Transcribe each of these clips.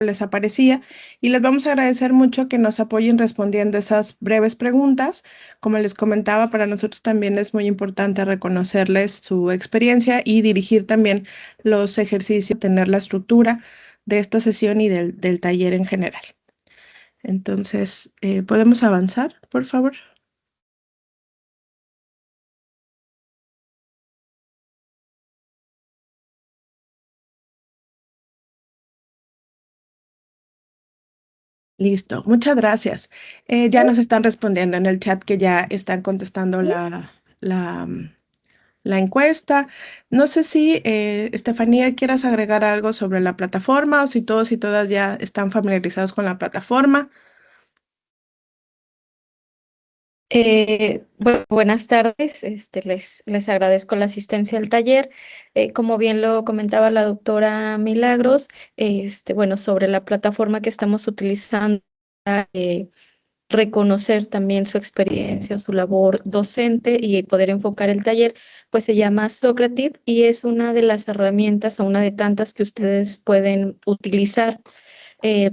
les aparecía y les vamos a agradecer mucho que nos apoyen respondiendo esas breves preguntas. Como les comentaba, para nosotros también es muy importante reconocerles su experiencia y dirigir también los ejercicios, tener la estructura de esta sesión y del taller en general. Entonces, ¿podemos avanzar, por favor? Listo, muchas gracias. Ya nos están respondiendo en el chat que ya están contestando la, mm, la encuesta. No sé si, Estefanía, quieras agregar algo sobre la plataforma o si todos y todas ya están familiarizados con la plataforma. Bueno, buenas tardes. Les agradezco la asistencia al taller. Como bien lo comentaba la doctora Milagros, bueno, sobre la plataforma que estamos utilizando, eh, reconocer también su experiencia, su labor docente y poder enfocar el taller, pues se llama Socrative y es una de las herramientas o una de tantas que ustedes pueden utilizar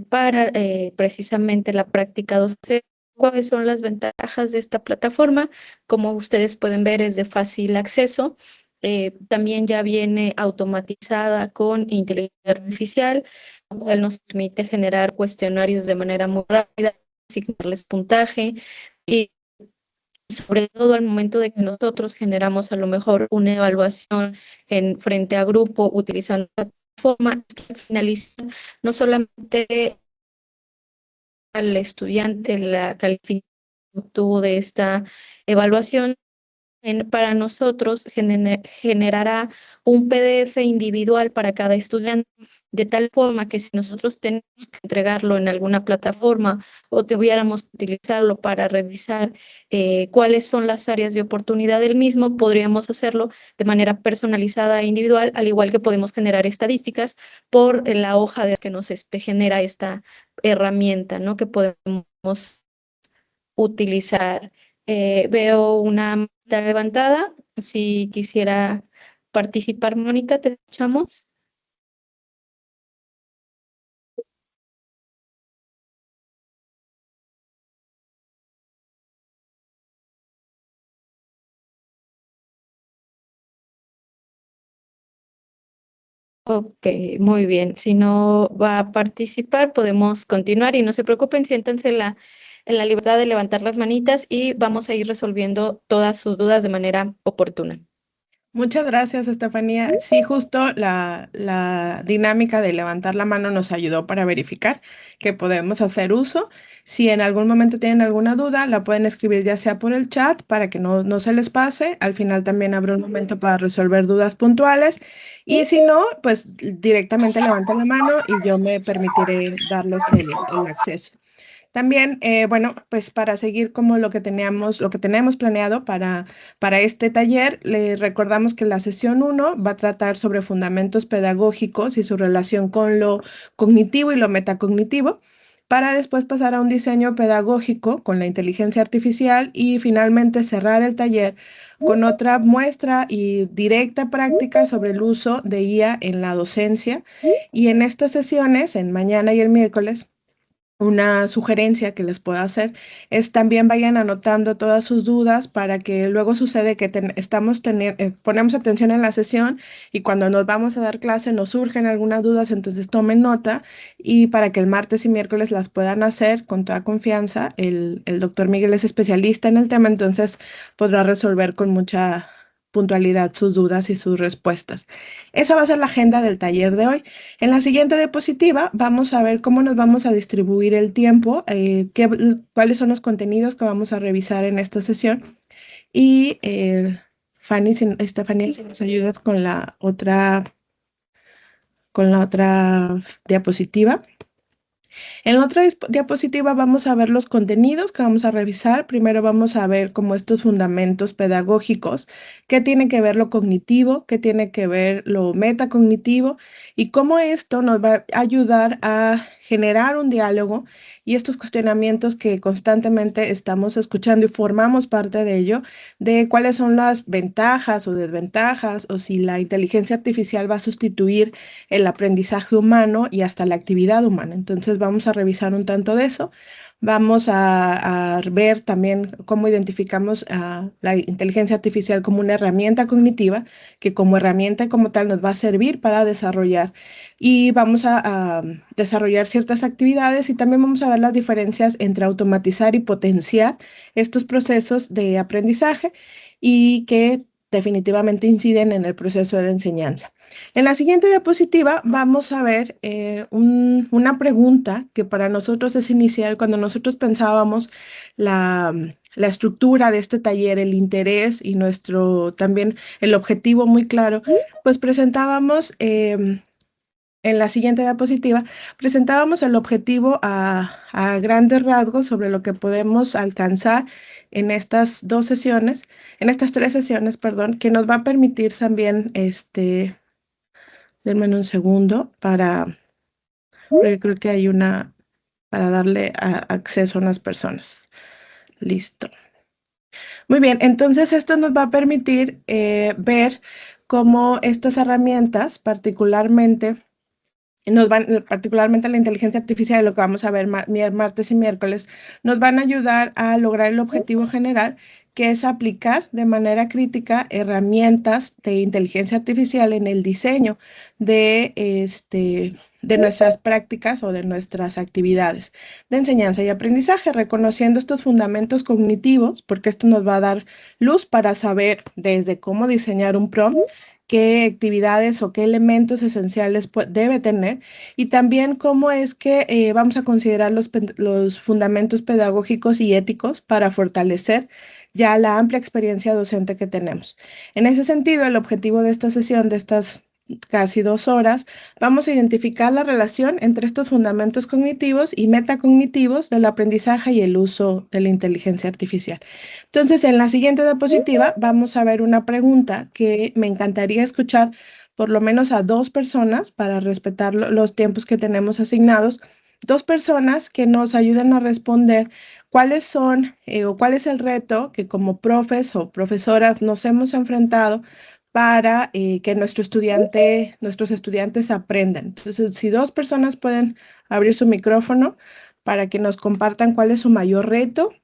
para precisamente la práctica docente. ¿Cuáles son las ventajas de esta plataforma? Como ustedes pueden ver, es de fácil acceso. También ya viene automatizada con inteligencia artificial, lo cual nos permite generar cuestionarios de manera muy rápida, asignarles puntaje y sobre todo al momento de que nosotros generamos a lo mejor una evaluación en frente a grupo utilizando la plataforma, que finaliza no solamente al estudiante la calificación que obtuvo de esta evaluación, para nosotros generará un PDF individual para cada estudiante, de tal forma que si nosotros tenemos que entregarlo en alguna plataforma o tuviéramos que utilizarlo para revisar cuáles son las áreas de oportunidad del mismo, podríamos hacerlo de manera personalizada e individual, al igual que podemos generar estadísticas por la hoja de que nos genera esta herramienta, ¿no? Que podemos utilizar. Veo una mano levantada. Si quisiera participar, Mónica, te escuchamos. Ok, muy bien. Si no va a participar, podemos continuar y no se preocupen, siéntanse en la libertad de levantar las manitas y vamos a ir resolviendo todas sus dudas de manera oportuna. Muchas gracias, Estefanía. Sí, justo la dinámica de levantar la mano nos ayudó para verificar que podemos hacer uso. Si en algún momento tienen alguna duda, la pueden escribir ya sea por el chat para que no se les pase. Al final también habrá un momento para resolver dudas puntuales. Y si no, pues directamente levantan la mano y yo me permitiré darles el acceso. También, bueno, pues para seguir como lo que tenemos planeado para este taller, le recordamos que la sesión 1 va a tratar sobre fundamentos pedagógicos y su relación con lo cognitivo y lo metacognitivo, para después pasar a un diseño pedagógico con la inteligencia artificial y finalmente cerrar el taller con otra muestra y directa práctica sobre el uso de IA en la docencia. Y en estas sesiones, en mañana y el miércoles, una sugerencia que les puedo hacer es también vayan anotando todas sus dudas para que luego sucede que ponemos atención en la sesión y cuando nos vamos a dar clase nos surgen algunas dudas, entonces tomen nota y para que el martes y miércoles las puedan hacer con toda confianza. El doctor Miguel es especialista en el tema, entonces podrá resolver con mucha puntualidad sus dudas y sus respuestas. Esa va a ser la agenda del taller de hoy. En la siguiente diapositiva vamos a ver cómo nos vamos a distribuir el tiempo, cuáles son los contenidos que vamos a revisar en esta sesión. Y Estefanía, si nos ayudas con la otra diapositiva. En la otra diapositiva vamos a ver los contenidos que vamos a revisar. Primero vamos a ver como estos fundamentos pedagógicos, qué tiene que ver lo cognitivo, qué tiene que ver lo metacognitivo y cómo esto nos va a ayudar a generar un diálogo y estos cuestionamientos que constantemente estamos escuchando y formamos parte de ello, de cuáles son las ventajas o desventajas o si la inteligencia artificial va a sustituir el aprendizaje humano y hasta la actividad humana. Entonces vamos a revisar un tanto de eso. Vamos a ver también cómo identificamos a la inteligencia artificial como una herramienta cognitiva que como herramienta como tal nos va a servir para desarrollar y vamos a desarrollar ciertas actividades y también vamos a ver las diferencias entre automatizar y potenciar estos procesos de aprendizaje y que definitivamente inciden en el proceso de enseñanza. En la siguiente diapositiva vamos a ver una pregunta que para nosotros es inicial cuando nosotros pensábamos la estructura de este taller, el interés y nuestro también el objetivo muy claro, pues presentábamos en la siguiente diapositiva, presentábamos el objetivo a grandes rasgos sobre lo que podemos alcanzar en estas dos sesiones, en estas tres sesiones, perdón, que nos va a permitir también, denme un segundo porque creo que hay una, para darle acceso a unas personas. Listo. Muy bien, entonces esto nos va a permitir ver cómo estas herramientas, particularmente la inteligencia artificial, lo que vamos a ver martes y miércoles, nos van a ayudar a lograr el objetivo general, que es aplicar de manera crítica herramientas de inteligencia artificial en el diseño de nuestras prácticas o de nuestras actividades de enseñanza y aprendizaje, reconociendo estos fundamentos cognitivos, porque esto nos va a dar luz para saber desde cómo diseñar un prompt, qué actividades o qué elementos esenciales debe tener y también cómo es que vamos a considerar los fundamentos pedagógicos y éticos para fortalecer ya la amplia experiencia docente que tenemos. En ese sentido, el objetivo de esta sesión, de estas casi 2 horas, vamos a identificar la relación entre estos fundamentos cognitivos y metacognitivos del aprendizaje y el uso de la inteligencia artificial. Entonces, en la siguiente diapositiva vamos a ver una pregunta que me encantaría escuchar por lo menos a 2 personas para respetar los tiempos que tenemos asignados, 2 personas que nos ayuden a responder cuáles son o cuál es el reto que como profes o profesoras nos hemos enfrentado para que nuestros estudiantes aprendan. Entonces, si 2 personas pueden abrir su micrófono para que nos compartan cuál es su mayor reto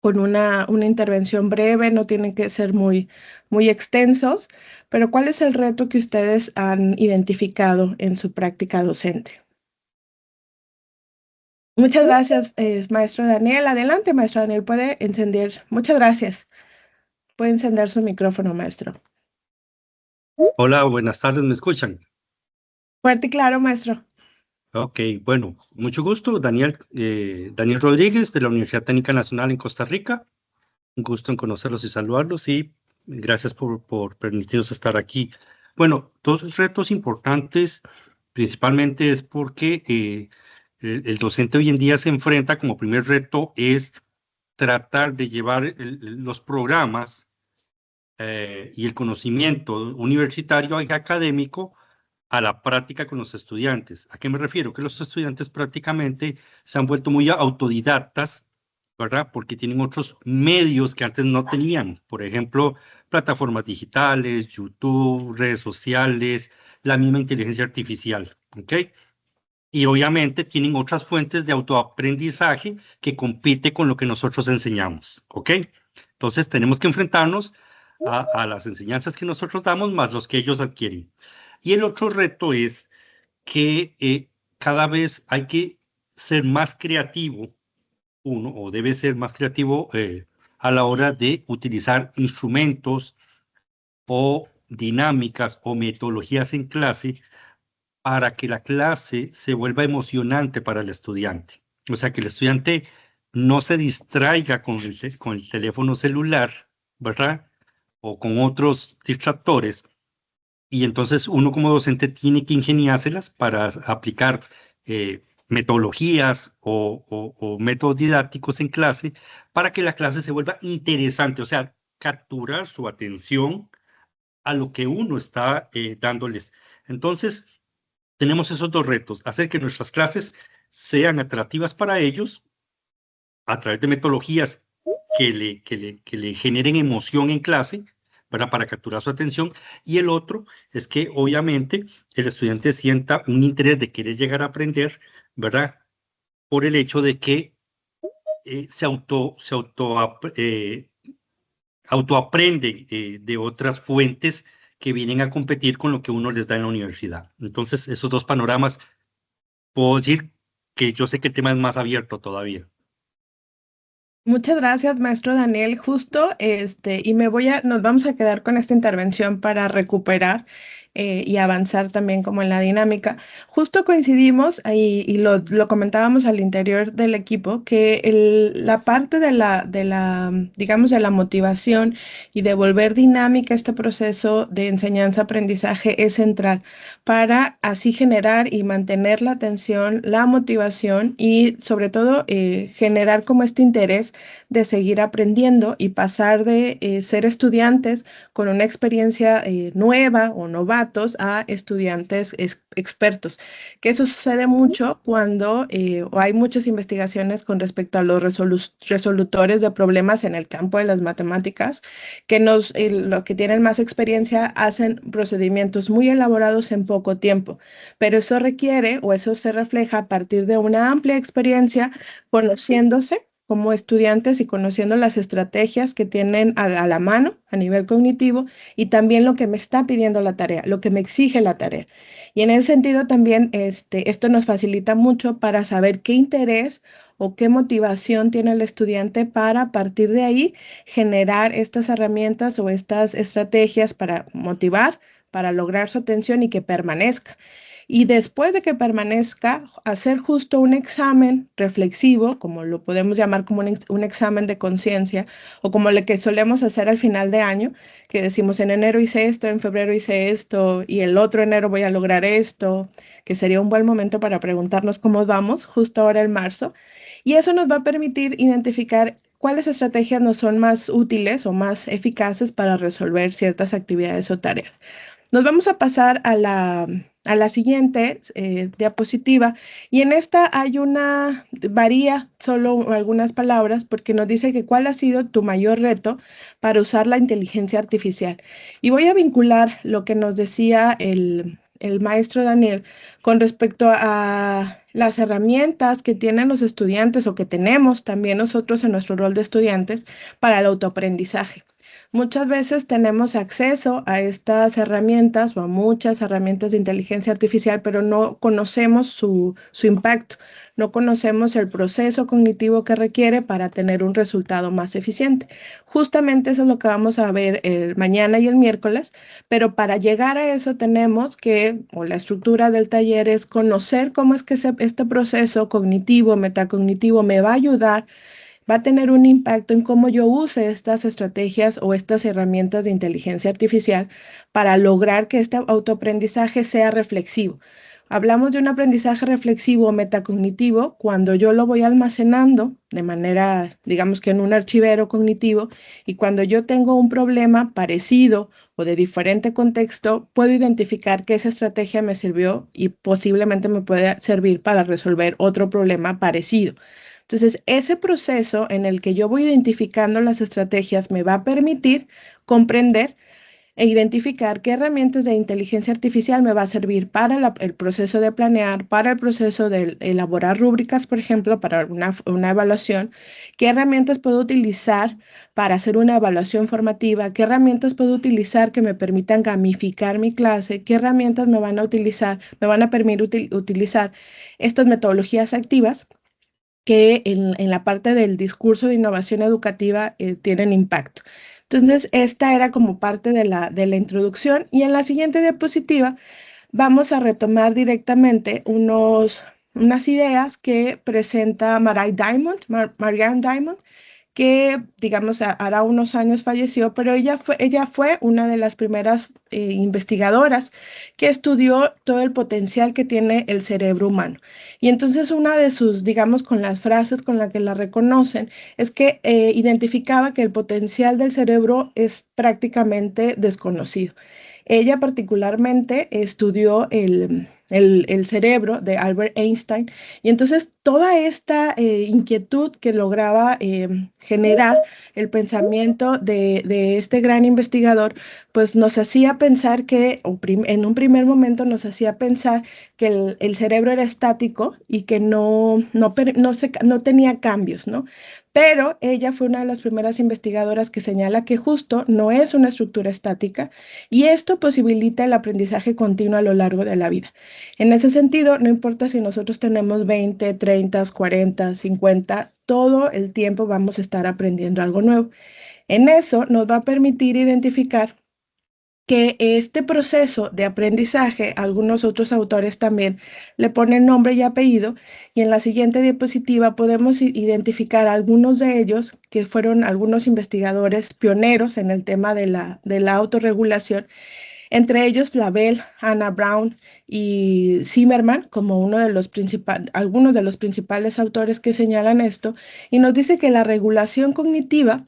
con una intervención breve, no tienen que ser muy extensos, pero ¿cuál es el reto que ustedes han identificado en su práctica docente? Muchas gracias, maestro Daniel. Adelante, maestro Daniel, puede encender. Muchas gracias. Puede encender su micrófono, maestro. Hola, buenas tardes, ¿me escuchan? Fuerte y claro, maestro. Ok, bueno, mucho gusto, Daniel Rodríguez de la Universidad Técnica Nacional en Costa Rica. Un gusto en conocerlos y saludarlos y gracias por permitirnos estar aquí. Bueno, dos retos importantes, principalmente es porque el docente hoy en día se enfrenta como primer reto es tratar de llevar los programas y el conocimiento universitario y académico a la práctica con los estudiantes. ¿A qué me refiero? Que los estudiantes prácticamente se han vuelto muy autodidactas, ¿verdad? Porque tienen otros medios que antes no tenían. Por ejemplo, plataformas digitales, YouTube, redes sociales, la misma inteligencia artificial, ¿ok? Y obviamente tienen otras fuentes de autoaprendizaje que compite con lo que nosotros enseñamos, ¿ok? Entonces tenemos que enfrentarnos a las enseñanzas que nosotros damos más los que ellos adquieren. Y el otro reto es que cada vez hay que ser más creativo, o debe ser más creativo a la hora de utilizar instrumentos o dinámicas o metodologías en clase para que la clase se vuelva emocionante para el estudiante. O sea, que el estudiante no se distraiga con el teléfono celular, ¿verdad? O con otros distractores. Y entonces uno como docente tiene que ingeniárselas para aplicar metodologías o métodos didácticos en clase para que la clase se vuelva interesante, o sea, capturar su atención a lo que uno está dándoles. Entonces, tenemos esos dos retos, hacer que nuestras clases sean atractivas para ellos a través de metodologías que le generen emoción en clase, ¿verdad? Para capturar su atención. Y el otro es que obviamente el estudiante sienta un interés de querer llegar a aprender, ¿verdad? Por el hecho de que autoaprende de otras fuentes que vienen a competir con lo que uno les da en la universidad. Entonces, esos dos panoramas, puedo decir que yo sé que el tema es más abierto todavía. Muchas gracias, maestro Daniel. Justo, y nos vamos a quedar con esta intervención para recuperar y avanzar también como en la dinámica. Justo coincidimos ahí y lo comentábamos al interior del equipo que la parte digamos, de la motivación y de volver dinámica este proceso de enseñanza-aprendizaje es central para así generar y mantener la atención, la motivación y sobre todo generar como este interés de seguir aprendiendo y pasar de ser estudiantes con una experiencia nueva o novatos a estudiantes expertos. Que eso sucede mucho cuando o hay muchas investigaciones con respecto a los resolutores de problemas en el campo de las matemáticas, que los que tienen más experiencia hacen procedimientos muy elaborados en poco tiempo, pero eso requiere o eso se refleja a partir de una amplia experiencia conociéndose como estudiantes y conociendo las estrategias que tienen a la mano a nivel cognitivo y también lo que me está pidiendo la tarea, lo que me exige la tarea. Y en ese sentido también esto nos facilita mucho para saber qué interés o qué motivación tiene el estudiante para a partir de ahí generar estas herramientas o estas estrategias para motivar, para lograr su atención y que permanezca. Y después de que permanezca, hacer justo un examen reflexivo, como lo podemos llamar como un examen de conciencia, o como el que solemos hacer al final de año, que decimos en enero hice esto, en febrero hice esto, y el otro enero voy a lograr esto, que sería un buen momento para preguntarnos cómo vamos, justo ahora en marzo. Y eso nos va a permitir identificar cuáles estrategias nos son más útiles o más eficaces para resolver ciertas actividades o tareas. Nos vamos a pasar a la siguiente diapositiva y en esta varía solo algunas palabras porque nos dice que cuál ha sido tu mayor reto para usar la inteligencia artificial. Y voy a vincular lo que nos decía el maestro Daniel con respecto a las herramientas que tienen los estudiantes o que tenemos también nosotros en nuestro rol de estudiantes para el autoaprendizaje. Muchas veces tenemos acceso a estas herramientas o a muchas herramientas de inteligencia artificial, pero no conocemos su impacto, no conocemos el proceso cognitivo que requiere para tener un resultado más eficiente. Justamente eso es lo que vamos a ver el mañana y el miércoles, pero para llegar a eso tenemos que, o la estructura del taller es conocer cómo es que este proceso cognitivo, metacognitivo me va a ayudar, va a tener un impacto en cómo yo use estas estrategias o estas herramientas de inteligencia artificial para lograr que este autoaprendizaje sea reflexivo. Hablamos de un aprendizaje reflexivo o metacognitivo cuando yo lo voy almacenando de manera, digamos que en un archivero cognitivo, y cuando yo tengo un problema parecido o de diferente contexto, puedo identificar que esa estrategia me sirvió y posiblemente me puede servir para resolver otro problema parecido. Entonces, ese proceso en el que yo voy identificando las estrategias me va a permitir comprender e identificar qué herramientas de inteligencia artificial me va a servir para el proceso de planear, para el proceso de elaborar rúbricas, por ejemplo, para una evaluación, qué herramientas puedo utilizar para hacer una evaluación formativa, qué herramientas puedo utilizar que me permitan gamificar mi clase, qué herramientas me van a permitir utilizar estas metodologías activas que en la parte del discurso de innovación educativa tienen impacto. Entonces, esta era como parte de la introducción y en la siguiente diapositiva vamos a retomar directamente unas ideas que presenta Marianne Diamond, que, digamos, hará unos años falleció, pero ella fue una de las primeras investigadoras que estudió todo el potencial que tiene el cerebro humano. Y entonces una de sus, digamos, con las frases con las que la reconocen, es que identificaba que el potencial del cerebro es prácticamente desconocido. Ella particularmente estudió el cerebro de Albert Einstein. Y entonces toda esta inquietud que lograba generar el pensamiento de este gran investigador, pues nos hacía pensar que, en un primer momento nos hacía pensar que el cerebro era estático y que no tenía cambios, ¿no? Pero ella fue una de las primeras investigadoras que señala que justo no es una estructura estática y esto posibilita el aprendizaje continuo a lo largo de la vida. En ese sentido, no importa si nosotros tenemos 20, 30, 40, 50, todo el tiempo vamos a estar aprendiendo algo nuevo. En eso nos va a permitir identificar que este proceso de aprendizaje, algunos otros autores también le ponen nombre y apellido, y en la siguiente diapositiva podemos identificar algunos de ellos que fueron algunos investigadores pioneros en el tema de la autorregulación, entre ellos Lavelle, Anna Brown y Zimmerman como algunos de los principales autores que señalan esto, y nos dice que la regulación cognitiva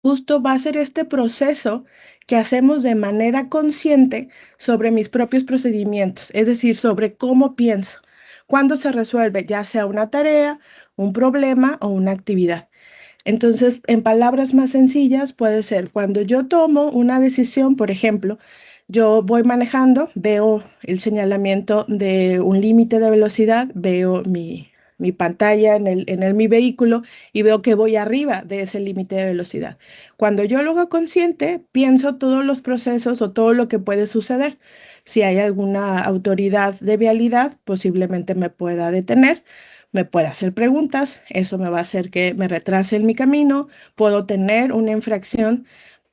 justo va a ser este proceso que hacemos de manera consciente sobre mis propios procedimientos, es decir, sobre cómo pienso, cuándo se resuelve, ya sea una tarea, un problema o una actividad. Entonces, en palabras más sencillas, puede ser cuando yo tomo una decisión, por ejemplo, yo voy manejando, veo el señalamiento de un límite de velocidad, veo mi pantalla mi vehículo y veo que voy arriba de ese límite de velocidad. Cuando yo lo hago consciente, pienso todos los procesos o todo lo que puede suceder. Si hay alguna autoridad de vialidad, posiblemente me pueda detener, me puede hacer preguntas, eso me va a hacer que me retrase en mi camino, puedo tener una infracción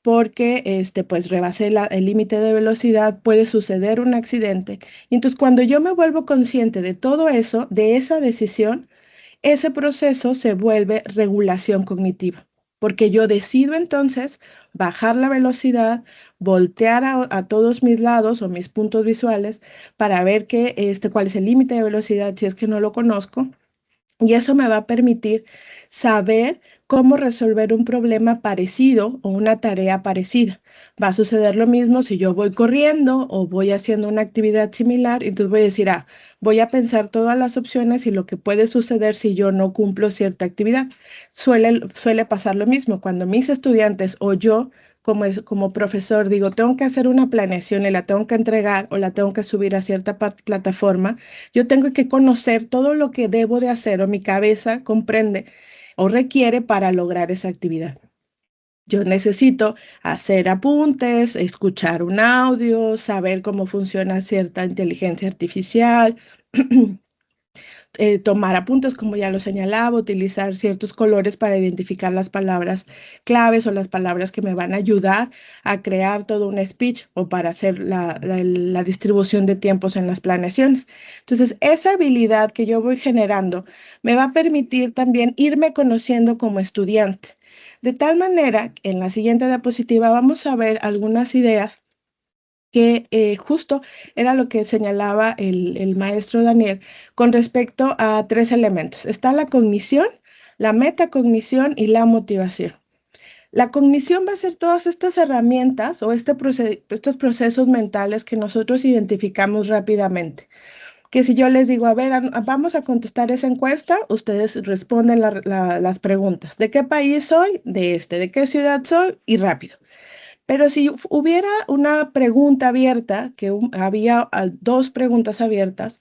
porque pues rebasé el límite de velocidad, puede suceder un accidente. Y entonces cuando yo me vuelvo consciente de todo eso, de esa decisión, ese proceso se vuelve regulación cognitiva, porque yo decido entonces bajar la velocidad, voltear a todos mis lados o mis puntos visuales para ver cuál es el límite de velocidad si es que no lo conozco. Y eso me va a permitir saber cómo resolver un problema parecido o una tarea parecida. Va a suceder lo mismo si yo voy corriendo o voy haciendo una actividad similar. Entonces voy a decir, voy a pensar todas las opciones y lo que puede suceder si yo no cumplo cierta actividad. Suele pasar lo mismo cuando mis estudiantes o yo como profesor digo, tengo que hacer una planeación y la tengo que entregar o la tengo que subir a cierta plataforma. Yo tengo que conocer todo lo que debo de hacer o mi cabeza comprende o requiere para lograr esa actividad. Yo necesito hacer apuntes, escuchar un audio, saber cómo funciona cierta inteligencia artificial, tomar apuntes, como ya lo señalaba, utilizar ciertos colores para identificar las palabras claves o las palabras que me van a ayudar a crear todo un speech o para hacer la distribución de tiempos en las planeaciones. Entonces, esa habilidad que yo voy generando me va a permitir también irme conociendo como estudiante. De tal manera, en la siguiente diapositiva vamos a ver algunas ideas que justo era lo que señalaba el maestro Daniel con respecto a 3 elementos. Está la cognición, la metacognición y la motivación. La cognición va a ser todas estas herramientas o estos procesos mentales que nosotros identificamos rápidamente. Que si yo les digo, a ver, vamos a contestar esa encuesta, ustedes responden las preguntas. ¿De qué país soy? De este. ¿De qué ciudad soy? Y rápido. Pero si hubiera una pregunta abierta, había 2 preguntas abiertas,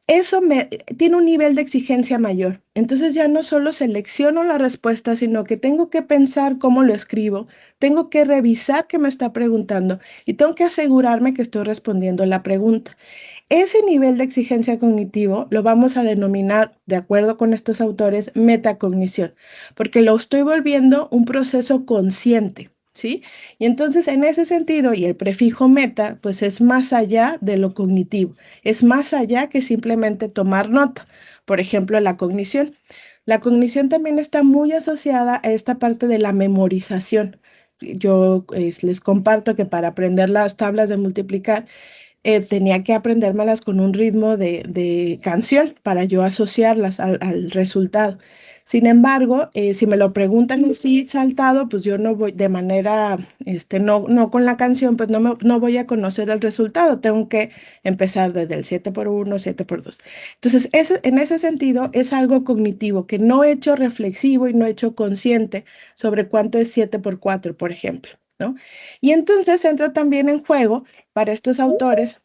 eso tiene un nivel de exigencia mayor. Entonces ya no solo selecciono la respuesta, sino que tengo que pensar cómo lo escribo, tengo que revisar qué me está preguntando y tengo que asegurarme que estoy respondiendo la pregunta. Ese nivel de exigencia cognitivo lo vamos a denominar, de acuerdo con estos autores, metacognición, porque lo estoy volviendo un proceso consciente. ¿Sí? Y entonces en ese sentido, y el prefijo meta, pues es más allá de lo cognitivo, es más allá que simplemente tomar nota. Por ejemplo, la cognición. La cognición también está muy asociada a esta parte de la memorización. Yo les comparto que para aprender las tablas de multiplicar, tenía que aprendérmelas con un ritmo de canción para yo asociarlas al resultado. Sin embargo, si me lo preguntan así saltado, pues yo no voy de manera, no con la canción, pues no voy a conocer el resultado. Tengo que empezar desde el 7 por 1, 7 por 2. Entonces, en ese sentido, es algo cognitivo que no he hecho reflexivo y no he hecho consciente sobre cuánto es 7 por 4, por ejemplo, ¿no? Y entonces entra también en juego para estos autores,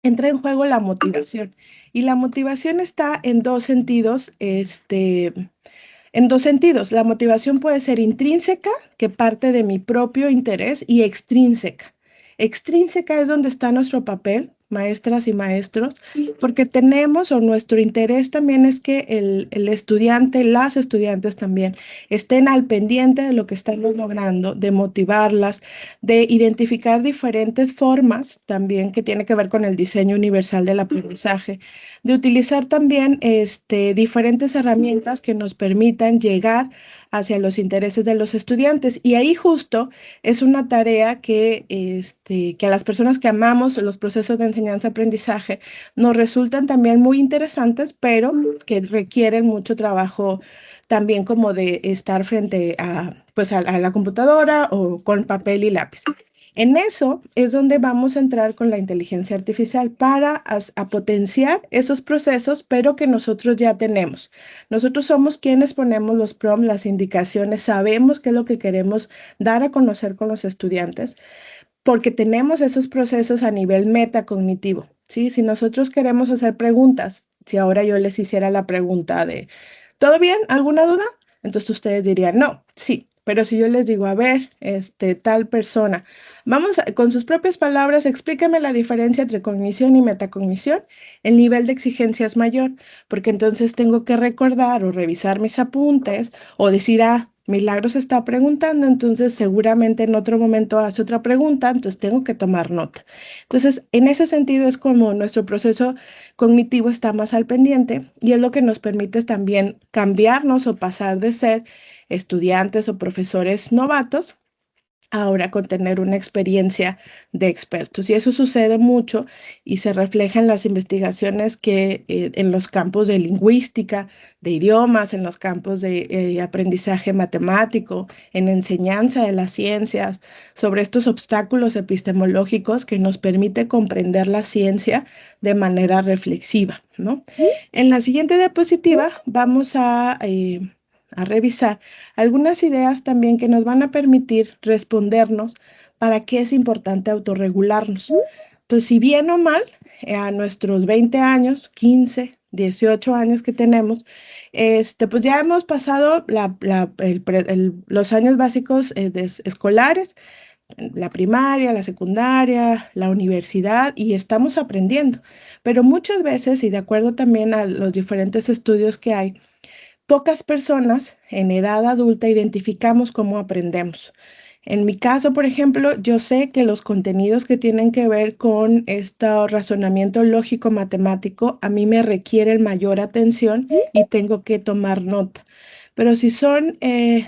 entra en juego la motivación. Y la motivación está en dos sentidos, en dos sentidos. La motivación puede ser intrínseca, que parte de mi propio interés, y extrínseca. Extrínseca es donde está nuestro papel, maestras y maestros, porque tenemos, o nuestro interés también es que el estudiante, las estudiantes también, estén al pendiente de lo que estamos logrando, de motivarlas, de identificar diferentes formas también que tiene que ver con el diseño universal del aprendizaje, de utilizar también diferentes herramientas que nos permitan llegar hacia los intereses de los estudiantes. Y ahí justo es una tarea que a las personas que amamos los procesos de enseñanza-aprendizaje nos resultan también muy interesantes, pero que requieren mucho trabajo también como de estar frente a, pues a la computadora o con papel y lápiz. En eso es donde vamos a entrar con la inteligencia artificial para potenciar esos procesos, pero que nosotros ya tenemos. Nosotros somos quienes ponemos los prompts, las indicaciones, sabemos qué es lo que queremos dar a conocer con los estudiantes, porque tenemos esos procesos a nivel metacognitivo, ¿sí? Si nosotros queremos hacer preguntas, si ahora yo les hiciera la pregunta de, ¿todo bien? ¿Alguna duda? Entonces ustedes dirían, no, sí. Pero si yo les digo, a ver, tal persona, con sus propias palabras, explícame la diferencia entre cognición y metacognición, el nivel de exigencia es mayor, porque entonces tengo que recordar o revisar mis apuntes o decir, Milagros está preguntando, entonces seguramente en otro momento hace otra pregunta, entonces tengo que tomar nota. Entonces, en ese sentido es como nuestro proceso cognitivo está más al pendiente y es lo que nos permite también cambiarnos o pasar de ser estudiantes o profesores novatos ahora con tener una experiencia de expertos. Y eso sucede mucho y se refleja en las investigaciones que en los campos de lingüística, de idiomas, en los campos de aprendizaje matemático, en enseñanza de las ciencias, sobre estos obstáculos epistemológicos que nos permite comprender la ciencia de manera reflexiva, ¿no? En la siguiente diapositiva vamos a revisar algunas ideas también que nos van a permitir respondernos para qué es importante autorregularnos. Pues si bien o mal, a nuestros 20 años, 15, 18 años que tenemos, pues ya hemos pasado los años básicos escolares, la primaria, la secundaria, la universidad, y estamos aprendiendo. Pero muchas veces, y de acuerdo también a los diferentes estudios que hay, pocas personas en edad adulta identificamos cómo aprendemos. En mi caso, por ejemplo, yo sé que los contenidos que tienen que ver con este razonamiento lógico matemático a mí me requieren mayor atención y tengo que tomar nota. Pero si son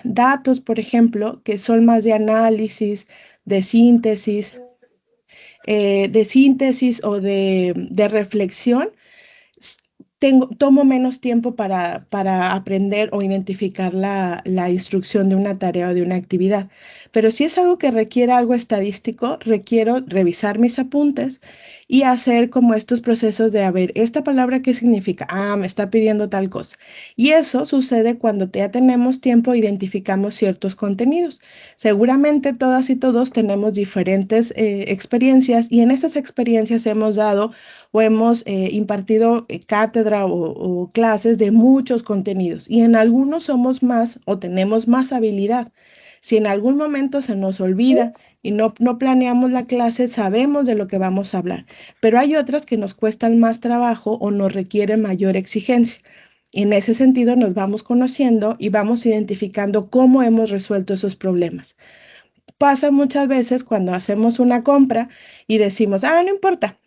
datos, por ejemplo, que son más de análisis, de síntesis o de reflexión, tomo menos tiempo para aprender o identificar la instrucción de una tarea o de una actividad. Pero si es algo que requiere algo estadístico, requiero revisar mis apuntes y hacer como estos procesos de, a ver, ¿esta palabra qué significa? Me está pidiendo tal cosa. Y eso sucede cuando ya tenemos tiempo, identificamos ciertos contenidos. Seguramente todas y todos tenemos diferentes experiencias y en esas experiencias hemos dado o hemos impartido cátedra o clases de muchos contenidos y en algunos somos más o tenemos más habilidad. Si en algún momento se nos olvida y no planeamos la clase, sabemos de lo que vamos a hablar, pero hay otras que nos cuestan más trabajo o nos requieren mayor exigencia. En ese sentido nos vamos conociendo y vamos identificando cómo hemos resuelto esos problemas. Pasa muchas veces cuando hacemos una compra y decimos, no importa,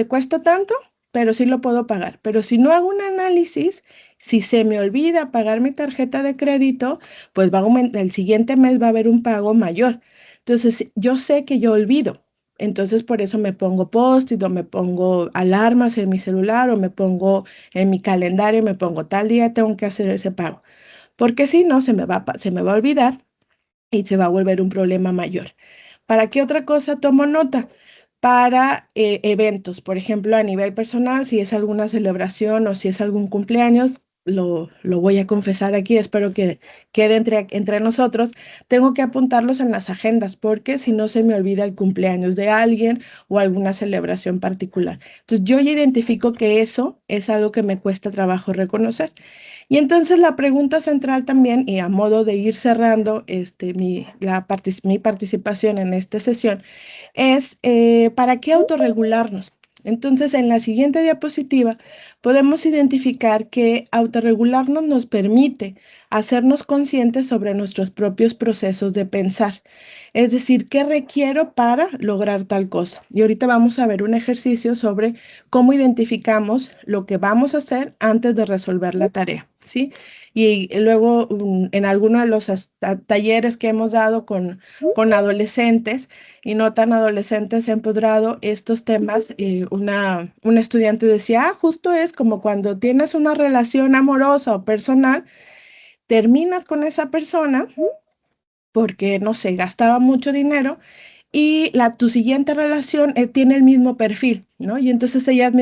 cuesta tanto, pero sí lo puedo pagar. Pero si no hago un análisis, si se me olvida pagar mi tarjeta de crédito, pues el siguiente mes va a haber un pago mayor. Entonces, yo sé que yo olvido. Entonces, por eso me pongo post-it o me pongo alarmas en mi celular o me pongo en mi calendario, me pongo tal día tengo que hacer ese pago. porque si no, se me va a olvidar y se va a volver un problema mayor. ¿Para qué otra cosa tomo nota? Para eventos, por ejemplo, a nivel personal, si es alguna celebración o si es algún cumpleaños, lo voy a confesar aquí, espero que quede entre nosotros, tengo que apuntarlos en las agendas porque si no se me olvida el cumpleaños de alguien o alguna celebración particular. Entonces yo ya identifico que eso es algo que me cuesta trabajo reconocer. Y entonces la pregunta central también, y a modo de ir cerrando mi participación en esta sesión, es ¿para qué autorregularnos? Entonces, en la siguiente diapositiva podemos identificar que autorregularnos nos permite hacernos conscientes sobre nuestros propios procesos de pensar. Es decir, ¿qué requiero para lograr tal cosa? Y ahorita vamos a ver un ejercicio sobre cómo identificamos lo que vamos a hacer antes de resolver la tarea, ¿sí? Y luego en algunos de los talleres que hemos dado con adolescentes y no tan adolescentes empoderado estos temas, una estudiante decía, justo es como cuando tienes una relación amorosa o personal, terminas con esa persona porque, no sé, gastaba mucho dinero y tu siguiente relación tiene el mismo perfil, ¿no? Y entonces ellas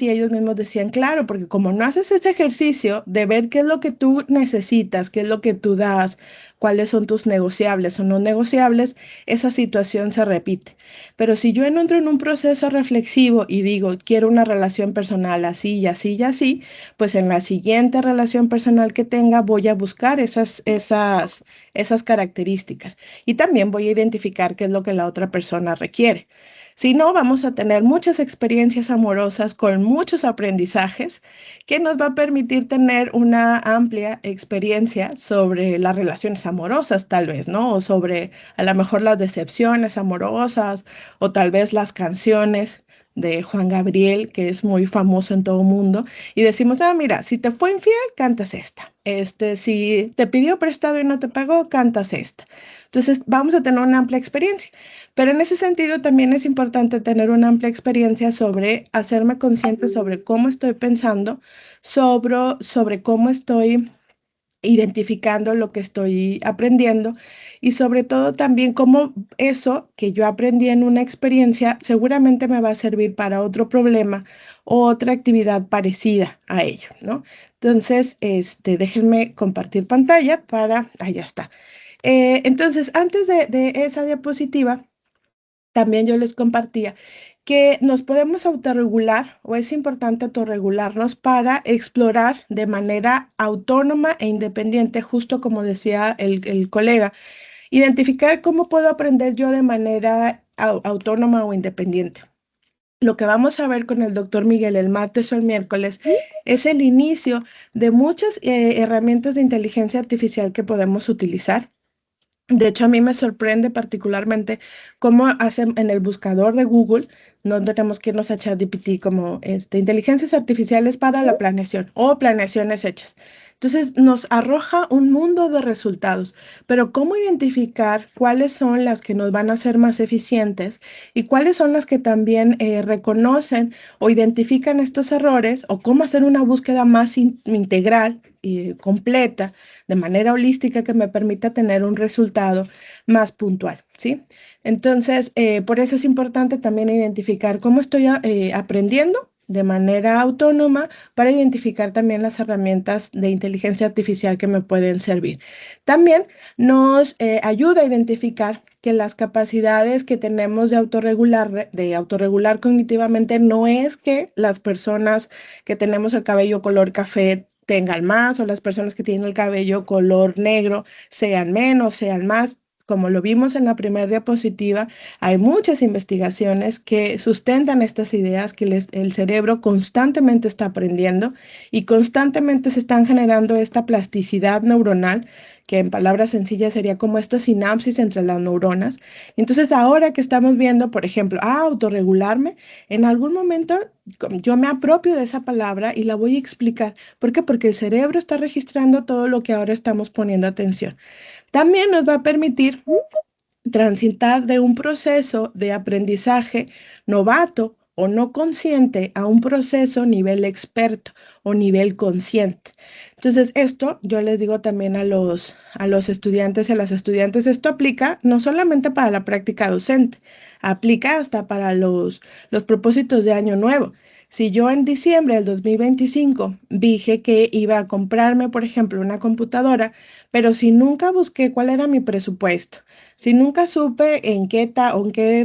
y ellos mismos decían, claro, porque como no haces ese ejercicio de ver qué es lo que tú necesitas, qué es lo que tú das, cuáles son tus negociables o no negociables, esa situación se repite. Pero si yo entro en un proceso reflexivo y digo, quiero una relación personal así y así y así, pues en la siguiente relación personal que tenga voy a buscar esas características. Y también voy a identificar qué es lo que la otra persona requiere. Si no, vamos a tener muchas experiencias amorosas con muchos aprendizajes que nos va a permitir tener una amplia experiencia sobre las relaciones amorosas, tal vez, ¿no? O sobre a lo mejor las decepciones amorosas o tal vez las canciones de Juan Gabriel, que es muy famoso en todo el mundo, y decimos, mira, si te fue infiel, cantas esta. Si te pidió prestado y no te pagó, cantas esta. Entonces, vamos a tener una amplia experiencia. Pero en ese sentido también es importante tener una amplia experiencia sobre hacerme consciente sobre cómo estoy pensando, sobre cómo estoy identificando lo que estoy aprendiendo y sobre todo también cómo eso que yo aprendí en una experiencia seguramente me va a servir para otro problema o otra actividad parecida a ello, ¿no? Entonces, déjenme compartir pantalla ya está. Entonces, antes de esa diapositiva, también yo les compartía que nos podemos autorregular o es importante autorregularnos para explorar de manera autónoma e independiente, justo como decía el colega, identificar cómo puedo aprender yo de manera autónoma o independiente. Lo que vamos a ver con el doctor Miguel el martes o el miércoles es el inicio de muchas herramientas de inteligencia artificial que podemos utilizar. De hecho, a mí me sorprende particularmente cómo hacen en el buscador de Google, no tenemos que irnos a ChatGPT como inteligencias artificiales para la planeación o planeaciones hechas. Entonces, nos arroja un mundo de resultados, pero ¿cómo identificar cuáles son las que nos van a ser más eficientes y cuáles son las que también reconocen o identifican estos errores o cómo hacer una búsqueda más integral y completa de manera holística que me permita tener un resultado más puntual, ¿sí? Entonces, por eso es importante también identificar cómo estoy aprendiendo de manera autónoma para identificar también las herramientas de inteligencia artificial que me pueden servir. También nos ayuda a identificar que las capacidades que tenemos de autorregular cognitivamente no es que las personas que tenemos el cabello color café tengan más o las personas que tienen el cabello color negro sean menos, sean más. Como lo vimos en la primera diapositiva, hay muchas investigaciones que sustentan estas ideas que el cerebro constantemente está aprendiendo y constantemente se están generando esta plasticidad neuronal, que en palabras sencillas sería como esta sinapsis entre las neuronas. Entonces, ahora que estamos viendo, por ejemplo, autorregularme, en algún momento yo me apropio de esa palabra y la voy a explicar. ¿Por qué? Porque el cerebro está registrando todo lo que ahora estamos poniendo atención. También nos va a permitir transitar de un proceso de aprendizaje novato o no consciente a un proceso nivel experto o nivel consciente. Entonces, esto yo les digo también a los estudiantes y a las estudiantes, esto aplica no solamente para la práctica docente, aplica hasta para los propósitos de año nuevo. Si yo en diciembre del 2025 dije que iba a comprarme, por ejemplo, una computadora, pero si nunca busqué cuál era mi presupuesto, si nunca supe en qué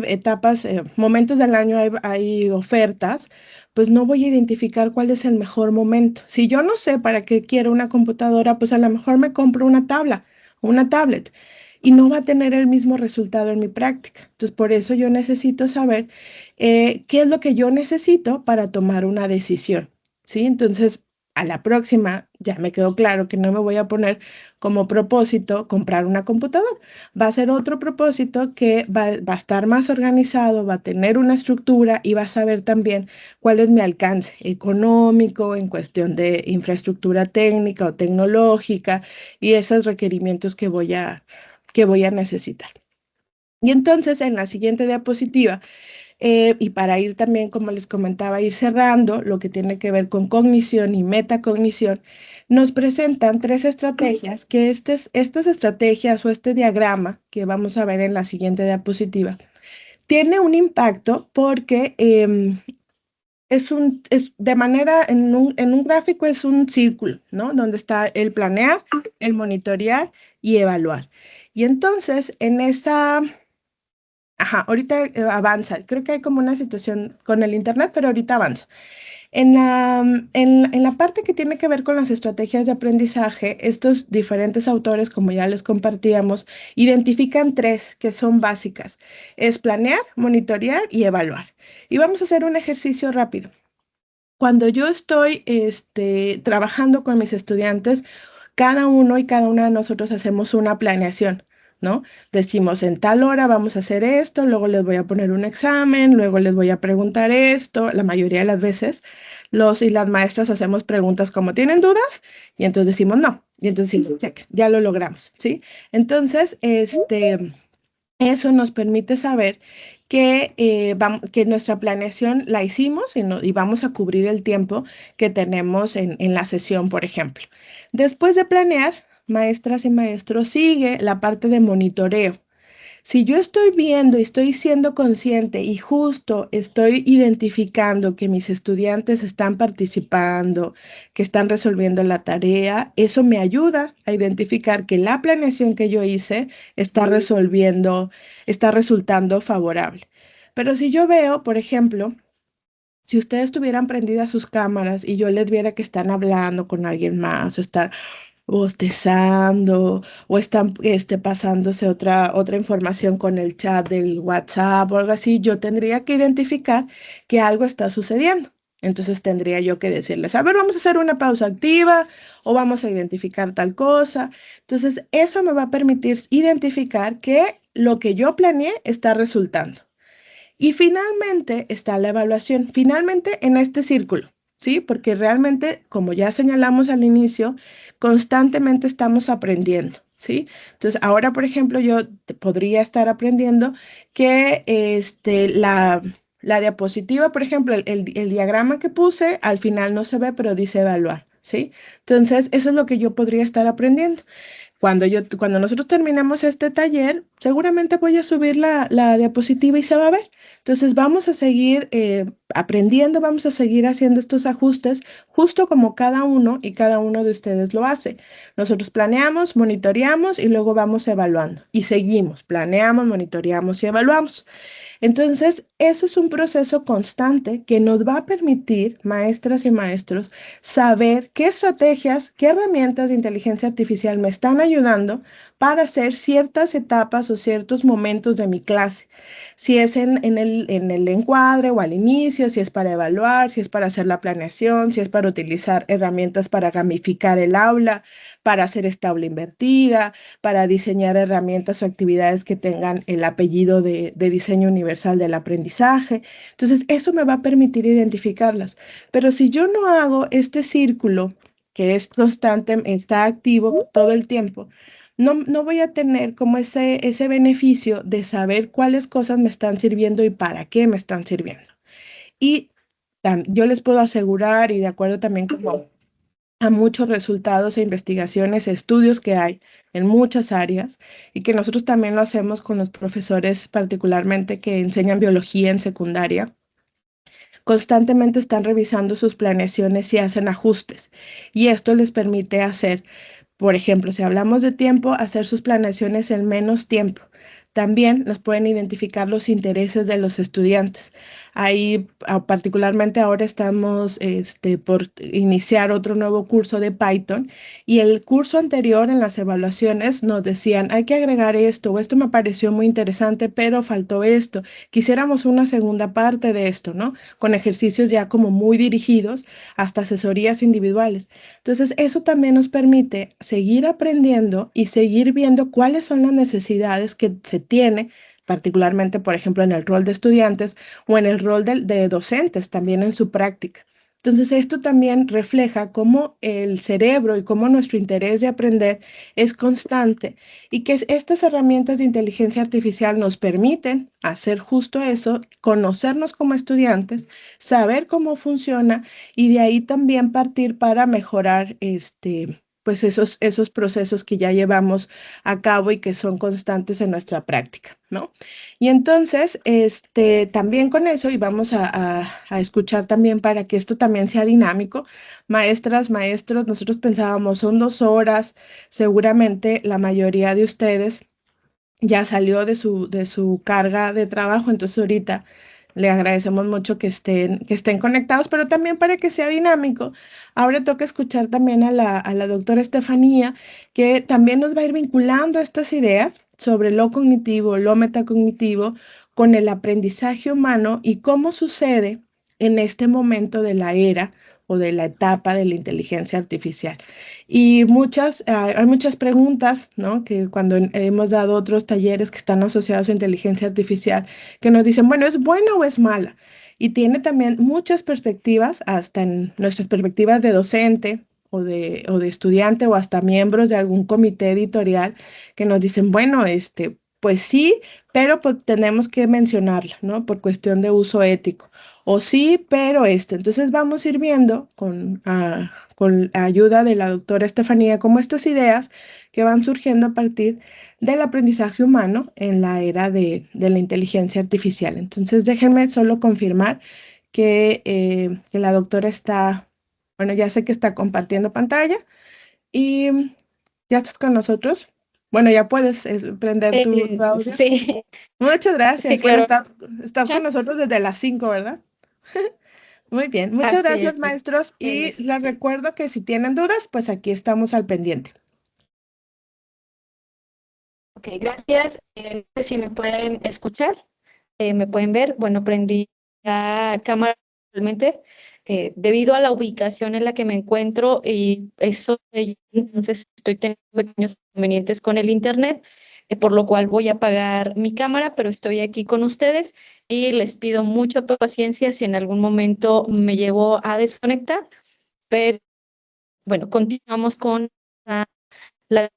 etapas, momentos del año hay ofertas, pues no voy a identificar cuál es el mejor momento. Si yo no sé para qué quiero una computadora, pues a lo mejor me compro una tabla, una tablet, y no va a tener el mismo resultado en mi práctica. Entonces, por eso yo necesito saber qué es lo que yo necesito para tomar una decisión, ¿sí? Entonces, a la próxima ya me quedó claro que no me voy a poner como propósito comprar una computadora. Va a ser otro propósito que va a estar más organizado, va a tener una estructura y va a saber también cuál es mi alcance económico en cuestión de infraestructura técnica o tecnológica y esos requerimientos que voy a necesitar. Y entonces en la siguiente diapositiva, y para ir también, como les comentaba, ir cerrando lo que tiene que ver con cognición y metacognición, nos presentan tres estrategias, que estas estrategias o este diagrama que vamos a ver en la siguiente diapositiva, tiene un impacto porque es de manera, en un gráfico es un círculo, ¿no? Donde está el planear, el monitorear y evaluar. Y entonces, en esa, ajá, ahorita avanza. Creo que hay como una situación con el internet, pero ahorita avanza. En la parte que tiene que ver con las estrategias de aprendizaje, estos diferentes autores, como ya les compartíamos, identifican tres que son básicas. Es planear, monitorear y evaluar. Y vamos a hacer un ejercicio rápido. Cuando yo estoy trabajando con mis estudiantes, cada uno y cada una de nosotros hacemos una planeación, ¿no? Decimos, en tal hora vamos a hacer esto, luego les voy a poner un examen, luego les voy a preguntar esto. La mayoría de las veces, los y las maestras hacemos preguntas como, ¿tienen dudas? Y entonces decimos, no. Y entonces decimos, check, ya lo logramos, ¿sí? Entonces, eso nos permite saber que nuestra planeación la hicimos y vamos a cubrir el tiempo que tenemos en la sesión, por ejemplo. Después de planear, maestras y maestros, sigue la parte de monitoreo. Si yo estoy viendo y estoy siendo consciente y justo estoy identificando que mis estudiantes están participando, que están resolviendo la tarea, eso me ayuda a identificar que la planeación que yo hice está resolviendo, está resultando favorable. Pero si yo veo, por ejemplo, si ustedes tuvieran prendidas sus cámaras y yo les viera que están hablando con alguien más o están bostezando o están pasándose otra información con el chat del WhatsApp o algo así, yo tendría que identificar que algo está sucediendo. Entonces tendría yo que decirles, a ver, vamos a hacer una pausa activa o vamos a identificar tal cosa. Entonces, eso me va a permitir identificar que lo que yo planeé está resultando. Y finalmente está la evaluación, finalmente en este círculo, ¿sí? Porque realmente, como ya señalamos al inicio, constantemente estamos aprendiendo, ¿sí? Entonces, ahora, por ejemplo, yo podría estar aprendiendo que la diapositiva, por ejemplo, el diagrama que puse, al final no se ve, pero dice evaluar, ¿sí? Entonces, eso es lo que yo podría estar aprendiendo. Cuando nosotros terminemos este taller, seguramente voy a subir la diapositiva y se va a ver. Entonces vamos a seguir aprendiendo, vamos a seguir haciendo estos ajustes justo como cada uno y cada uno de ustedes lo hace. Nosotros planeamos, monitoreamos y luego vamos evaluando. Y seguimos, planeamos, monitoreamos y evaluamos. Entonces, ese es un proceso constante que nos va a permitir, maestras y maestros, saber qué estrategias, qué herramientas de inteligencia artificial me están ayudando para hacer ciertas etapas o ciertos momentos de mi clase. Si es en el encuadre o al inicio, si es para evaluar, si es para hacer la planeación, si es para utilizar herramientas para gamificar el aula, para hacer esta aula invertida, para diseñar herramientas o actividades que tengan el apellido de diseño universal del aprendizaje. Entonces, eso me va a permitir identificarlas. Pero si yo no hago este círculo, que es constante, está activo todo el tiempo, no voy a tener como ese beneficio de saber cuáles cosas me están sirviendo y para qué me están sirviendo. Y yo les puedo asegurar, y de acuerdo también como a muchos resultados e investigaciones, estudios que hay en muchas áreas y que nosotros también lo hacemos con los profesores particularmente que enseñan biología en secundaria, constantemente están revisando sus planeaciones y hacen ajustes. Y esto les permite hacer, por ejemplo, si hablamos de tiempo, hacer sus planeaciones en menos tiempo. También nos pueden identificar los intereses de los estudiantes. Ahí, particularmente ahora estamos por iniciar otro nuevo curso de Python y el curso anterior en las evaluaciones nos decían, hay que agregar esto o esto me pareció muy interesante, pero faltó esto. Quisiéramos una segunda parte de esto, ¿no? Con ejercicios ya como muy dirigidos hasta asesorías individuales. Entonces, eso también nos permite seguir aprendiendo y seguir viendo cuáles son las necesidades que se tiene, particularmente, por ejemplo, en el rol de estudiantes o en el rol de docentes también en su práctica. Entonces, esto también refleja cómo el cerebro y cómo nuestro interés de aprender es constante y que estas herramientas de inteligencia artificial nos permiten hacer justo eso, conocernos como estudiantes, saber cómo funciona y de ahí también partir para mejorar pues esos procesos que ya llevamos a cabo y que son constantes en nuestra práctica, ¿no? Y entonces, también con eso, y vamos a escuchar también para que esto también sea dinámico, maestras, maestros, nosotros pensábamos, son 2 horas, seguramente la mayoría de ustedes ya salió de su carga de trabajo, entonces ahorita le agradecemos mucho que estén conectados, pero también para que sea dinámico, ahora toca escuchar también a la doctora Estefanía, que también nos va a ir vinculando estas ideas sobre lo cognitivo, lo metacognitivo, con el aprendizaje humano y cómo sucede en este momento de la era o de la etapa de la inteligencia artificial. Y hay muchas preguntas, ¿no? Que cuando hemos dado otros talleres que están asociados a inteligencia artificial, que nos dicen, bueno, ¿es buena o es mala? Y tiene también muchas perspectivas, hasta en nuestras perspectivas de docente o de estudiante o hasta miembros de algún comité editorial que nos dicen, bueno, pues sí, pero pues tenemos que mencionarla, ¿no? Por cuestión de uso ético. O sí, pero esto. Entonces vamos a ir viendo con la ayuda de la doctora Estefanía como estas ideas que van surgiendo a partir del aprendizaje humano en la era de la inteligencia artificial. Entonces déjenme solo confirmar que la doctora está, bueno, ya sé que está compartiendo pantalla y ya estás con nosotros. Bueno, ya puedes prender tu audio. Sí, Muchas sí, gracias. Bueno, claro. estás con nosotros desde las 5, ¿verdad? Muy bien, muchas Así gracias, es. maestros. Y les recuerdo que si tienen dudas, pues aquí estamos al pendiente. Ok, gracias. Pues, si me pueden escuchar, me pueden ver. Bueno, prendí la cámara realmente debido a la ubicación en la que me encuentro y eso, entonces estoy teniendo pequeños inconvenientes con el internet, por lo cual voy a apagar mi cámara, pero estoy aquí con ustedes y les pido mucha paciencia si en algún momento me llego a desconectar, pero bueno, continuamos con la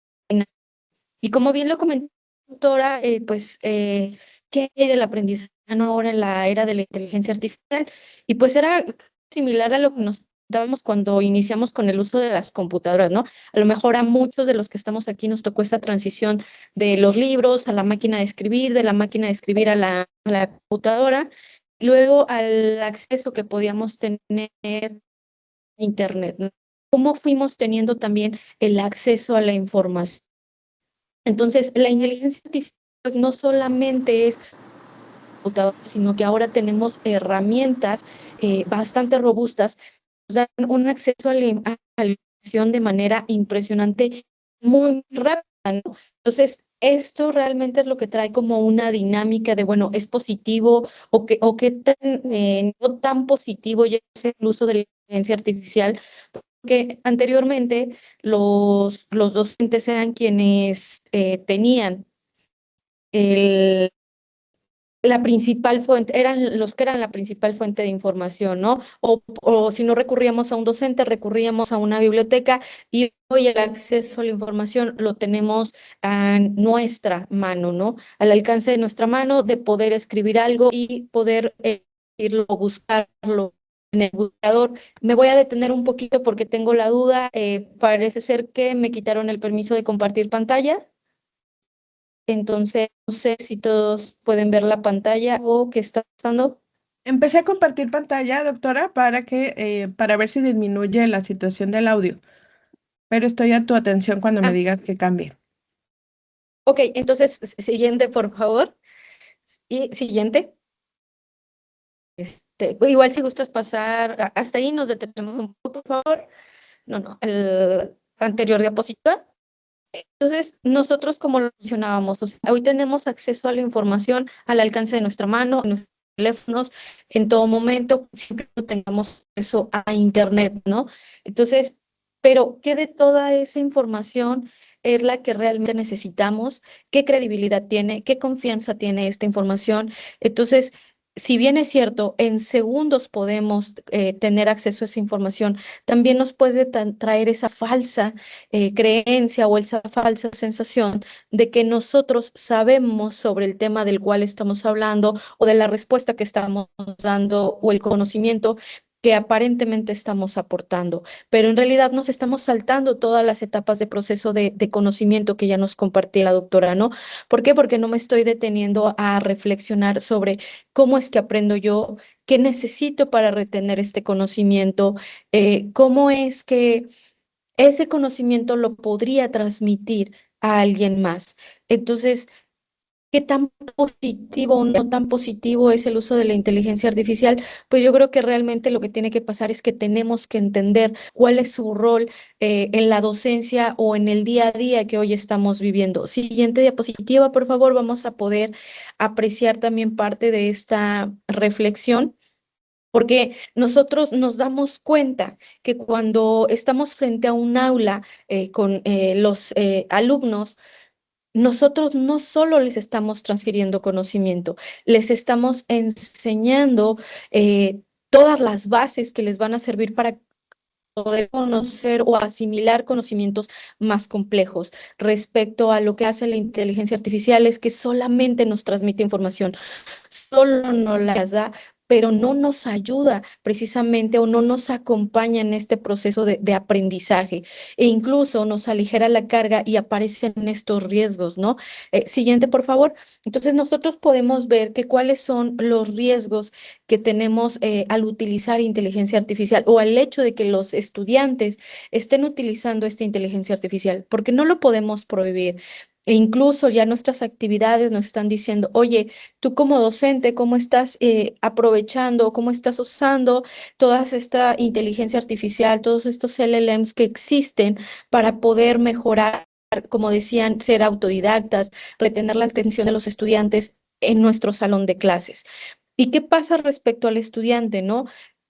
y como bien lo comentó la doctora, ¿qué hay del aprendizaje ahora en la era de la inteligencia artificial? Y pues era similar a lo que nos dábamos cuando iniciamos con el uso de las computadoras, ¿no? A lo mejor a muchos de los que estamos aquí nos tocó esta transición de los libros a la máquina de escribir, de la máquina de escribir a la computadora, y luego al acceso que podíamos tener a Internet, ¿no? ¿Cómo fuimos teniendo también el acceso a la información? Entonces, la inteligencia artificial pues, no solamente es computadora, sino que ahora tenemos herramientas bastante robustas, nos dan un acceso a la información de manera impresionante, muy rápida, ¿no? Entonces, esto realmente es lo que trae como una dinámica de, bueno, ¿es positivo o qué tan, no tan positivo ya es el uso de la inteligencia artificial? Que anteriormente los docentes eran quienes tenían el, la principal fuente, eran los que eran la principal fuente de información, ¿no? O si no recurríamos a un docente, recurríamos a una biblioteca y hoy el acceso a la información lo tenemos a nuestra mano, ¿no? Al alcance de nuestra mano de poder escribir algo y poder irlo o buscarlo en el buscador. Me voy a detener un poquito porque tengo la duda. Parece ser que me quitaron el permiso de compartir pantalla. Entonces, no sé si todos pueden ver la pantalla o qué está pasando. Empecé a compartir pantalla, doctora, para ver si disminuye la situación del audio, pero estoy a tu atención cuando me Ah, digas que cambie. ok, entonces, siguiente, por favor. Y siguiente. Igual si gustas pasar, hasta ahí nos detenemos un poco, por favor. No, el anterior diapositiva. Entonces, nosotros, como lo mencionábamos, o sea, hoy tenemos acceso a la información al alcance de nuestra mano, en nuestros teléfonos, en todo momento, siempre que tengamos acceso a Internet, ¿no? Entonces, pero ¿qué de toda esa información es la que realmente necesitamos? ¿Qué credibilidad tiene? ¿Qué confianza tiene esta información? Entonces, si bien es cierto, en segundos podemos tener acceso a esa información, también nos puede traer esa falsa creencia o esa falsa sensación de que nosotros sabemos sobre el tema del cual estamos hablando o de la respuesta que estamos dando o el conocimiento que aparentemente estamos aportando, pero en realidad nos estamos saltando todas las etapas de proceso de conocimiento que ya nos compartía la doctora, ¿no? ¿Por qué? Porque no me estoy deteniendo a reflexionar sobre cómo es que aprendo yo, qué necesito para retener este conocimiento, cómo es que ese conocimiento lo podría transmitir a alguien más. Entonces, ¿qué tan positivo o no tan positivo es el uso de la inteligencia artificial? Pues yo creo que realmente lo que tiene que pasar es que tenemos que entender cuál es su rol en la docencia o en el día a día que hoy estamos viviendo. Siguiente diapositiva, por favor, vamos a poder apreciar también parte de esta reflexión. Porque nosotros nos damos cuenta que cuando estamos frente a un aula con los alumnos, nosotros no solo les estamos transfiriendo conocimiento, les estamos enseñando todas las bases que les van a servir para poder conocer o asimilar conocimientos más complejos. Respecto a lo que hace la inteligencia artificial, es que solamente nos transmite información, solo nos las da, pero no nos ayuda precisamente o no nos acompaña en este proceso de aprendizaje e incluso nos aligera la carga y aparecen estos riesgos, ¿no? Siguiente, por favor. Entonces nosotros podemos ver que cuáles son los riesgos que tenemos al utilizar inteligencia artificial o al hecho de que los estudiantes estén utilizando esta inteligencia artificial, porque no lo podemos prohibir. E incluso ya nuestras actividades nos están diciendo, oye, tú como docente, ¿cómo estás aprovechando, cómo estás usando toda esta inteligencia artificial, todos estos LLMs que existen para poder mejorar, como decían, ser autodidactas, retener la atención de los estudiantes en nuestro salón de clases? ¿Y qué pasa respecto al estudiante, no?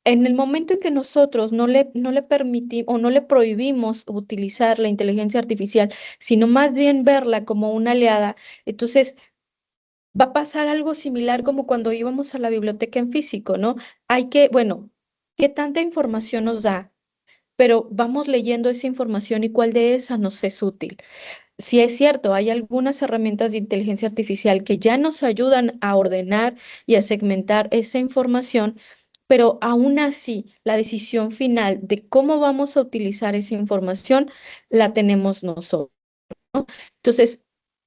En el momento en que nosotros no le permitimos o no le prohibimos utilizar la inteligencia artificial, sino más bien verla como una aliada, entonces va a pasar algo similar como cuando íbamos a la biblioteca en físico, ¿no? Bueno, ¿qué tanta información nos da? Pero vamos leyendo esa información y cuál de esa nos es útil. Si es cierto, hay algunas herramientas de inteligencia artificial que ya nos ayudan a ordenar y a segmentar esa información, pero aún así, la decisión final de cómo vamos a utilizar esa información la tenemos nosotros. Entonces,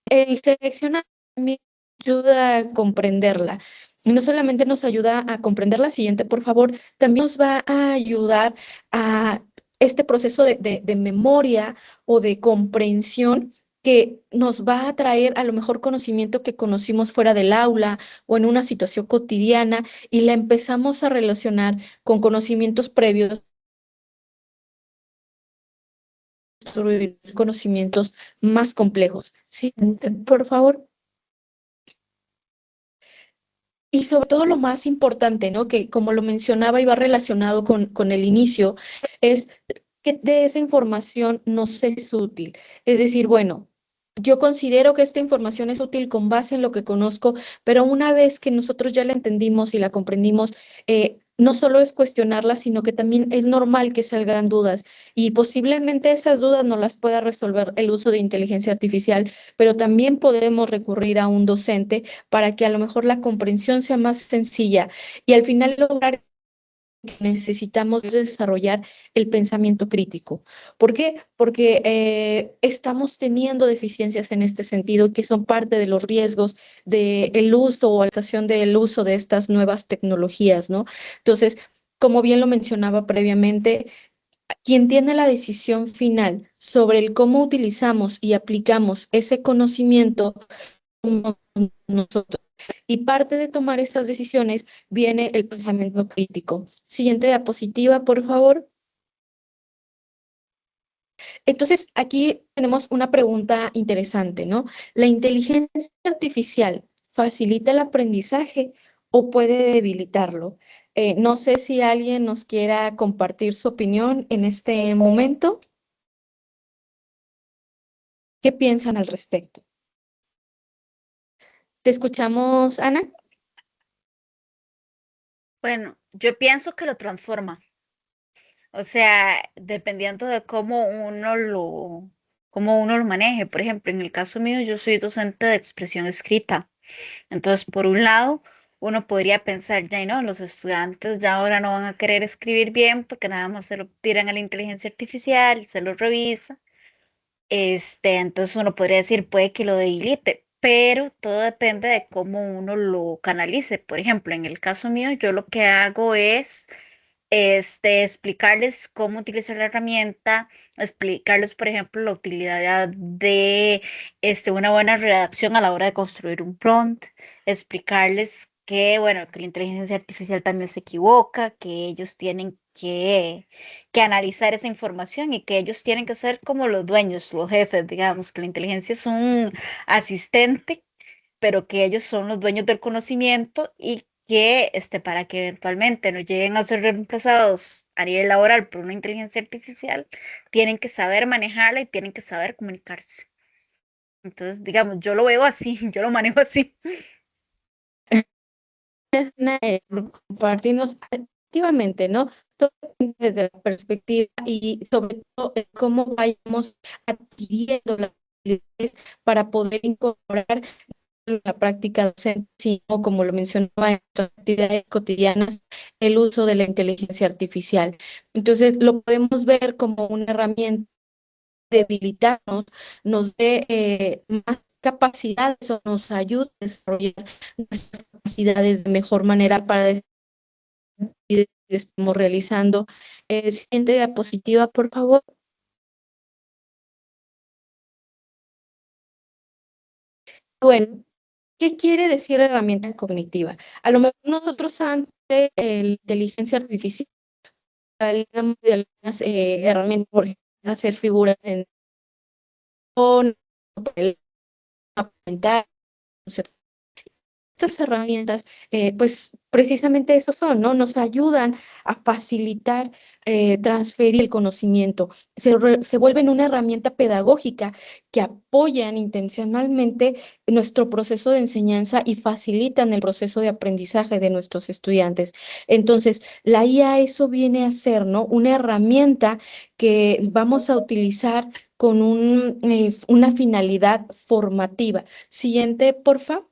el seleccionar también ayuda a comprenderla. Y no solamente nos ayuda a comprender la siguiente, por favor, también nos va a ayudar a este proceso de memoria o de comprensión que nos va a traer a lo mejor conocimiento que conocimos fuera del aula o en una situación cotidiana y la empezamos a relacionar con conocimientos previos, construir conocimientos más complejos. Sí, por favor. Y sobre todo lo más importante, ¿no? Que como lo mencionaba y va relacionado con el inicio, es que de esa información nos es útil. Es decir, bueno, yo considero que esta información es útil con base en lo que conozco, pero una vez que nosotros ya la entendimos y la comprendimos, no solo es cuestionarlas, sino que también es normal que salgan dudas y posiblemente esas dudas no las pueda resolver el uso de inteligencia artificial, pero también podemos recurrir a un docente para que a lo mejor la comprensión sea más sencilla y al final lograr que necesitamos desarrollar el pensamiento crítico. ¿Por qué? Porque estamos teniendo deficiencias en este sentido que son parte de los riesgos del uso o adaptación del uso de estas nuevas tecnologías, ¿no? Entonces, como bien lo mencionaba previamente, quien tiene la decisión final sobre el cómo utilizamos y aplicamos ese conocimiento somos nosotros. Y parte de tomar esas decisiones viene el pensamiento crítico. Siguiente diapositiva, por favor. Entonces, aquí tenemos una pregunta interesante, ¿no? ¿La inteligencia artificial facilita el aprendizaje o puede debilitarlo? No sé si alguien nos quiera compartir su opinión en este momento. ¿Qué piensan al respecto? ¿Te escuchamos, Ana? Bueno, yo pienso que lo transforma. O sea, dependiendo de cómo uno lo maneje. Por ejemplo, en el caso mío, yo soy docente de expresión escrita. Entonces, por un lado, uno podría pensar, ya no, los estudiantes ya ahora no van a querer escribir bien porque nada más se lo tiran a la inteligencia artificial, se lo revisa. Entonces uno podría decir, puede que lo debilite, pero todo depende de cómo uno lo canalice. Por ejemplo, en el caso mío, yo lo que hago es explicarles cómo utilizar la herramienta, explicarles, por ejemplo, la utilidad de una buena redacción a la hora de construir un prompt, explicarles que, bueno, que la inteligencia artificial también se equivoca, que ellos tienen que analizar esa información y que ellos tienen que ser como los dueños, los jefes, digamos, que la inteligencia es un asistente pero que ellos son los dueños del conocimiento y que para que eventualmente no lleguen a ser reemplazados a nivel laboral por una inteligencia artificial, tienen que saber manejarla y tienen que saber comunicarse. Entonces, digamos, yo lo veo así, yo lo manejo así. Compartirnos activamente, ¿no? Todo desde la perspectiva y sobre todo cómo vayamos adquiriendo las habilidades para poder incorporar la práctica docente, sino como lo mencionaba en nuestras actividades cotidianas, el uso de la inteligencia artificial. Entonces, lo podemos ver como una herramienta de debilitarnos, nos dé más capacidades o nos ayude a desarrollar nuestras capacidades de mejor manera para decidir que estamos realizando. Siguiente diapositiva, por favor. Bueno, ¿qué quiere decir herramienta cognitiva? A lo mejor nosotros antes de la inteligencia artificial, hablamos de algunas herramientas, por ejemplo, hacer figuras en el estas herramientas, pues precisamente eso son, ¿no? Nos ayudan a facilitar, transferir el conocimiento. Se vuelven una herramienta pedagógica que apoyan intencionalmente nuestro proceso de enseñanza y facilitan el proceso de aprendizaje de nuestros estudiantes. Entonces, la IA eso viene a ser, ¿no? Una herramienta que vamos a utilizar con una finalidad formativa. Siguiente, porfa.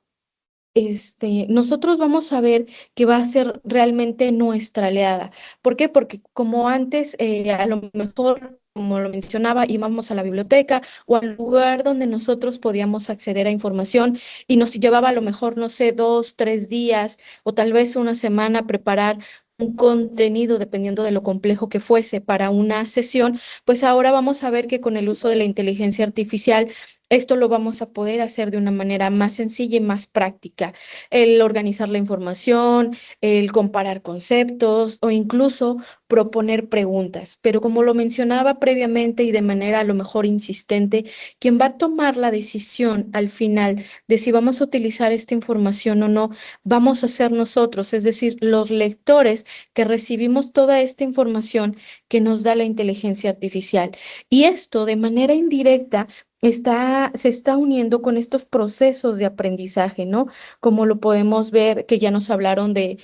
Nosotros vamos a ver que va a ser realmente nuestra aliada. ¿Por qué? Porque como antes, a lo mejor, como lo mencionaba, íbamos a la biblioteca o al lugar donde nosotros podíamos acceder a información y nos llevaba a lo mejor, no sé, 2, 3 días o tal vez una semana preparar un contenido, dependiendo de lo complejo que fuese para una sesión, pues ahora vamos a ver que con el uso de la inteligencia artificial, esto lo vamos a poder hacer de una manera más sencilla y más práctica. El organizar la información, el comparar conceptos o incluso proponer preguntas. Pero como lo mencionaba previamente y de manera a lo mejor insistente, quien va a tomar la decisión al final de si vamos a utilizar esta información o no, vamos a ser nosotros, es decir, los lectores que recibimos toda esta información que nos da la inteligencia artificial. Y esto de manera indirecta se está uniendo con estos procesos de aprendizaje, ¿no? Como lo podemos ver, que ya nos hablaron de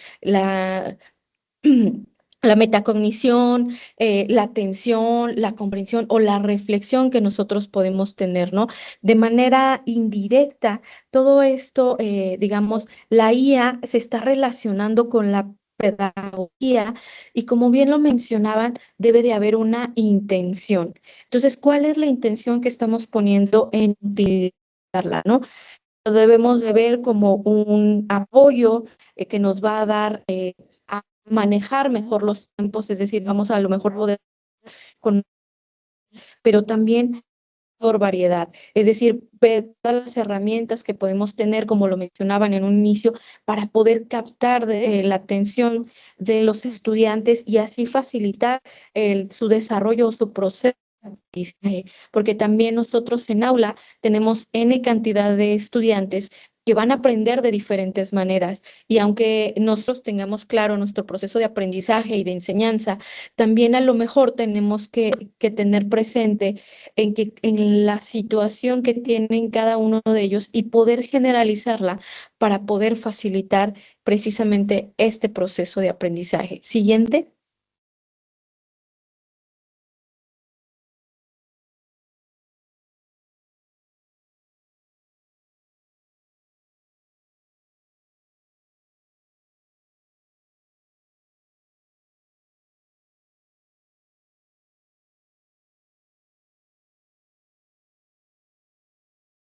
la metacognición, la atención, la comprensión o la reflexión que nosotros podemos tener, ¿no? De manera indirecta, todo esto, digamos, la IA se está relacionando con la pedagogía y como bien lo mencionaban, debe de haber una intención. Entonces, ¿cuál es la intención que estamos poniendo en utilizarla, ¿no? Lo debemos de ver como un apoyo que nos va a dar a manejar mejor los tiempos, es decir, vamos a lo mejor poder con, pero también por variedad, es decir, ver todas las herramientas que podemos tener, como lo mencionaban en un inicio, para poder captar la atención de los estudiantes y así facilitar su desarrollo o su proceso de aprendizaje, porque también nosotros en aula tenemos N cantidad de estudiantes que van a aprender de diferentes maneras y aunque nosotros tengamos claro nuestro proceso de aprendizaje y de enseñanza, también a lo mejor tenemos que tener presente en la situación que tienen cada uno de ellos y poder generalizarla para poder facilitar precisamente este proceso de aprendizaje. Siguiente.